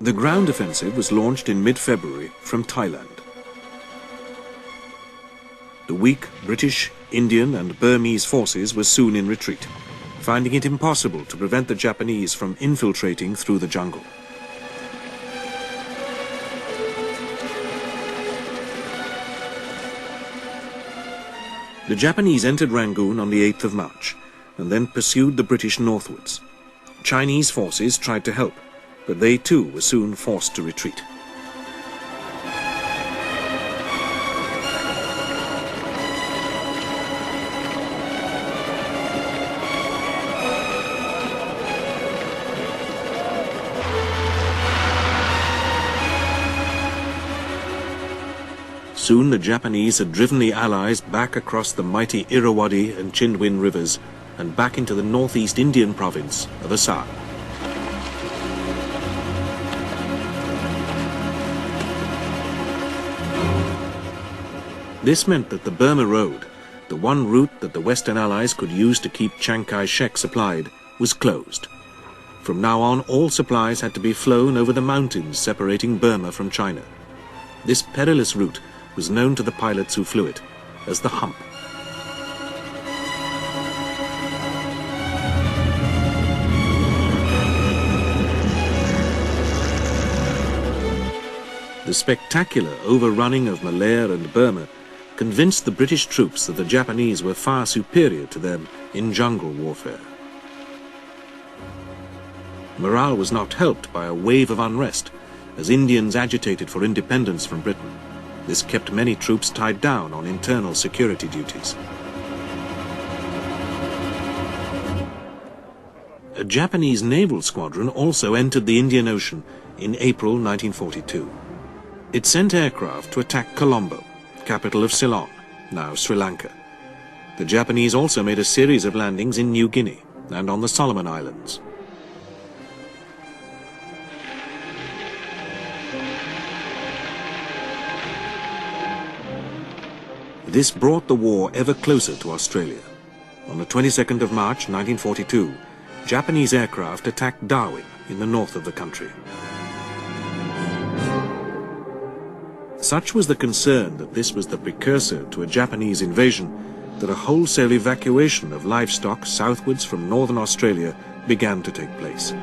The ground offensive was launched in mid-February from Thailand. The weak British, Indian and Burmese forces were soon in retreat, finding it impossible to prevent the Japanese from infiltrating through the jungle. The Japanese entered Rangoon on the 8th of March and then pursued the British northwards. Chinese forces tried to help, but they too were soon forced to retreat. Soon the Japanese had driven the Allies back across the mighty Irrawaddy and Chindwin rivers and back into the northeast Indian province of Assam. This meant that the Burma Road, the one route that the Western Allies could use to keep Chiang Kai-shek supplied, was closed. From now on, all supplies had to be flown over the mountains separating Burma from China. This perilous route was known to the pilots who flew it as the Hump. The spectacular overrunning of Malaya and Burma convinced the British troops that the Japanese were far superior to them in jungle warfare. Morale was not helped by a wave of unrest as Indians agitated for independence from Britain. This kept many troops tied down on internal security duties. A Japanese naval squadron also entered the Indian Ocean in April 1942. It sent aircraft to attack Colombo, capital of Ceylon, now Sri Lanka. The Japanese also made a series of landings in New Guinea and on the Solomon Islands. This brought the war ever closer to Australia. On the 22nd of March 1942, Japanese aircraft attacked Darwin in the north of the country. Such was the concern that this was the precursor to a Japanese invasion that a wholesale evacuation of livestock southwards from northern Australia began to take place.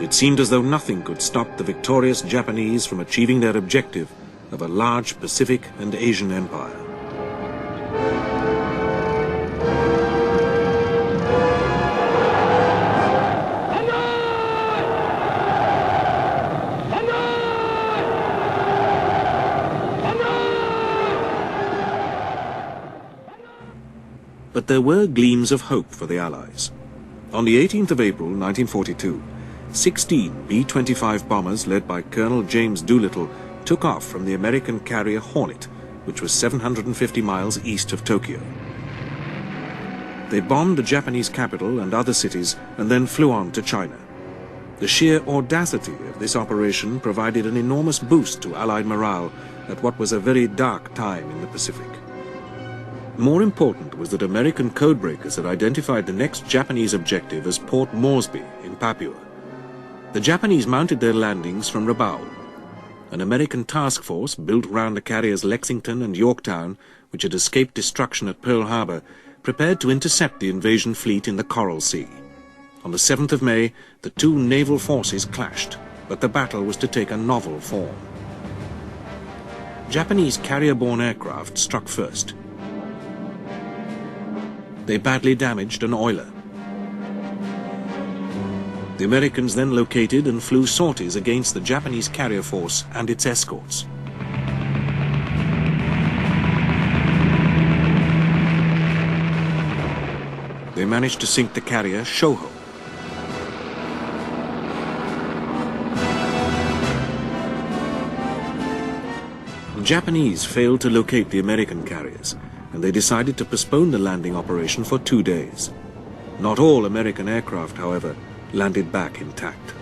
It seemed as though nothing could stop the victorious Japanese from achieving their objective of a large Pacific and Asian empire. But there were gleams of hope for the Allies. On the 18th of April 1942, 16 B-25 bombers led by Colonel James Doolittle took off from the American carrier Hornet, which was 750 miles east of Tokyo. They bombed the Japanese capital and other cities and then flew on to China. The sheer audacity of this operation provided an enormous boost to Allied morale at what was a very dark time in the Pacific. More important was that American codebreakers had identified the next Japanese objective as Port Moresby in Papua. The Japanese mounted their landings from Rabaul. An American task force built round the carriers Lexington and Yorktown, which had escaped destruction at Pearl Harbor, prepared to intercept the invasion fleet in the Coral Sea. On the 7th of May, the two naval forces clashed, but the battle was to take a novel form. Japanese carrier-borne aircraft struck first. They badly damaged an oiler. The Americans then located and flew sorties against the Japanese carrier force and its escorts. They managed to sink the carrier Shoho. The Japanese failed to locate the American carriers, and they decided to postpone the landing operation for 2 days. Not all American aircraft, however, landed back intact.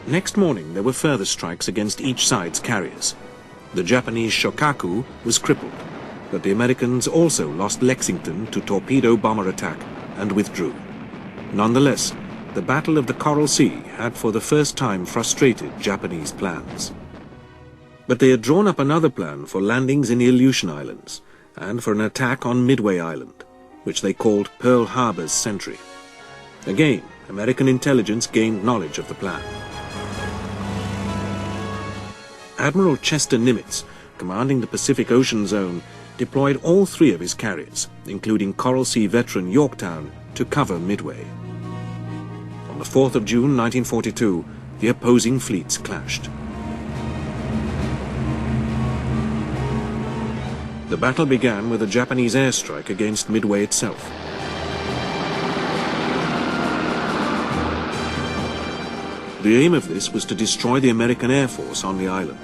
Next morning there were further strikes against each side's carriers. The Japanese Shokaku was crippled, but the Americans also lost Lexington to torpedo bomber attack and withdrew. Nonetheless, the Battle of the Coral Sea had for the first time frustrated Japanese plans. But they had drawn up another plan for landings in the Aleutian Islands and for an attack on Midway Island, which they called Pearl Harbor's Sentry. Again, American intelligence gained knowledge of the plan. Admiral Chester Nimitz, commanding the Pacific Ocean Zone, deployed all three of his carriers, including Coral Sea veteran Yorktown, to cover Midway. On the 4th of June 1942, the opposing fleets clashed. The battle began with a Japanese airstrike against Midway itself. The aim of this was to destroy the American Air Force on the island.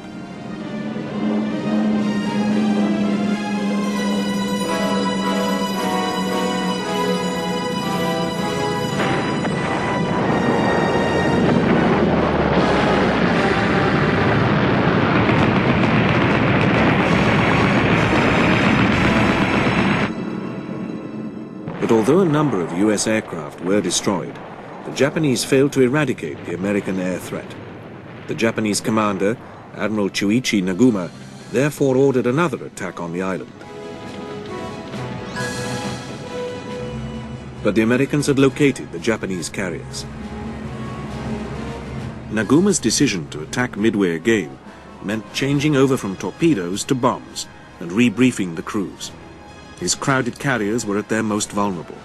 But although a number of US aircraft were destroyed, the Japanese failed to eradicate the American air threat. The Japanese commander, Admiral Chuichi Naguma, therefore ordered another attack on the island. But the Americans had located the Japanese carriers. Naguma's decision to attack Midway again meant changing over from torpedoes to bombs and rebriefing the crews. His crowded carriers were at their most vulnerable.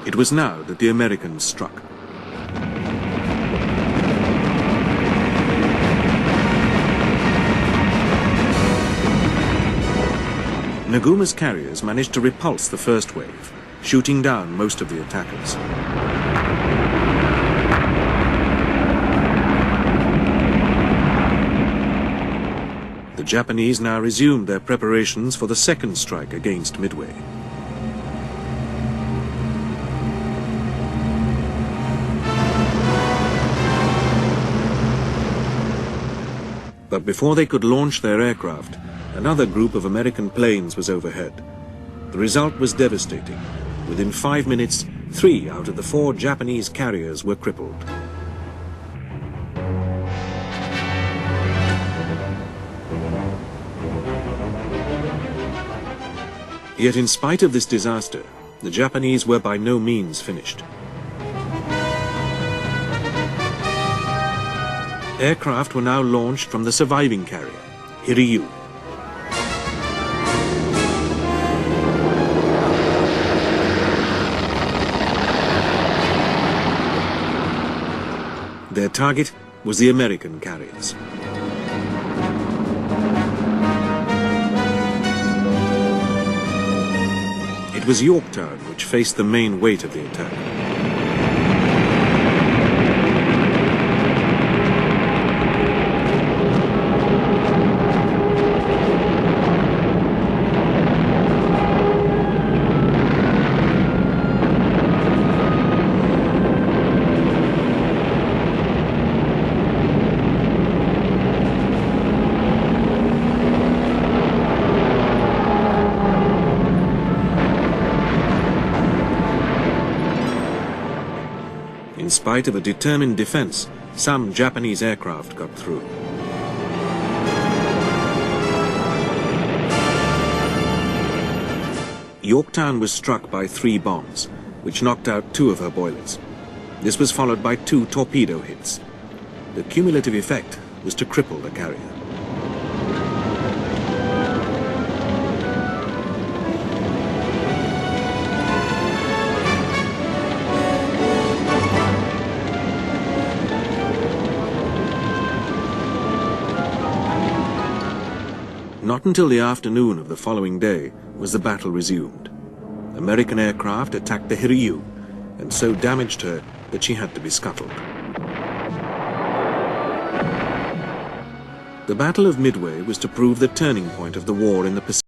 It was now that the Americans struck. Naguma's carriers managed to repulse the first wave, shooting down most of the attackers. The Japanese now resumed their preparations for the second strike against Midway. But before they could launch their aircraft, another group of American planes was overhead. The result was devastating. Within 5 minutes, 3 out of the 4 Japanese carriers were crippled. Yet in spite of this disaster, the Japanese were by no means finished. Aircraft were now launched from the surviving carrier, Hiryu. Their target was the American carriers. It was Yorktown which faced the main weight of the attack. In spite of a determined defense, some Japanese aircraft got through. Yorktown was struck by 3 bombs, which knocked out 2 of her boilers. This was followed by 2 torpedo hits. The cumulative effect was to cripple the carrier. Not until the afternoon of the following day was the battle resumed. American aircraft attacked the Hiryu and so damaged her that she had to be scuttled. The Battle of Midway was to prove the turning point of the war in the Pacific.